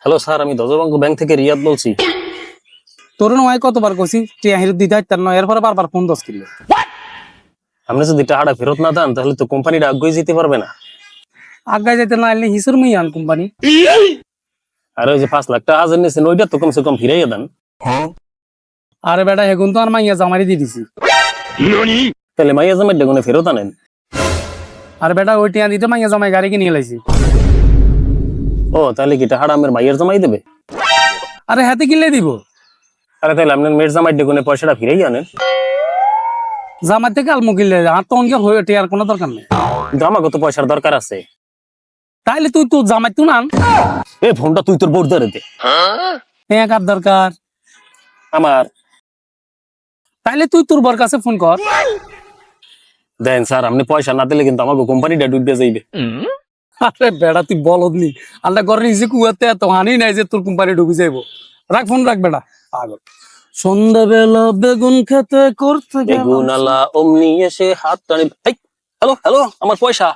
Hello sir, আমি দজবঙ্গ bank থেকে রিয়াদ বলছি। তোর নয় কতবার কইছি টিয়া হিরো দিতে তার নয় এরপরে বারবার ফোন দশ কিলো আপনি যদি টাকাটা ফেরত না দেন তাহলে তো কোম্পানিটা আগুয়ে যেতে পারবে না। আগায় যাইতে না আইলে হিসুর মুই আন কোম্পানি। আর ওই যে 5 লাখ টাকা হাজার নিয়েছেন ওইটা তো কমসে কম ফিরাইয়া দেন। আরে বেটা হেগুন তো আর মাইয়া জামারি দিয়ে দিছি। তাহলে মাইয়া জামাই ডেগুনে ফেরত আনেন। আর বেটা ওই টিয়া দিতে মাইয়া জামাই গাড়ি কিনে লাইছি। ও তাহলে কি টাকাটা আমার মাইয়ের জামাই দেবে? আরে হাতে কিনলে দিব। আরে তাহলে আপনার মেয়ের জামাই ডেগুনে পয়সাটা ফিরাইয়া আনেন। জামাই থেকে আলমু কিনলে আর তো অনকে হয়ে টিয়ার কোনো দরকার নেই। কিন্তু আমাকে তো পয়সার দরকার আছে। তাইলে তুই তো জামাই তুই আন। এই ফোনটা তুই তোর বোর ধরে দে। হ্যাঁ কার দরকার আমার তাইলে তুই তোর বর কাছে ফোন কর। দেন স্যার, আপনি পয়সা না দিলে কিন্তু আমাকে কোম্পানিটা ডুবে যাইবে। আরে বেটা তুই বলদনি আল্লাহ করে নিজে কুয়াতে এত হানি নাই যে তোর কোম্পানি ডুবে যাইব। রাখ ফোন রাখ বেটা পাগল। সন্ধ্যাবেলা বেগুন খেতে করতে বেগুন আলা অমনি এসে হাত টানি। হ্যালো হ্যালো, আমার পয়সা।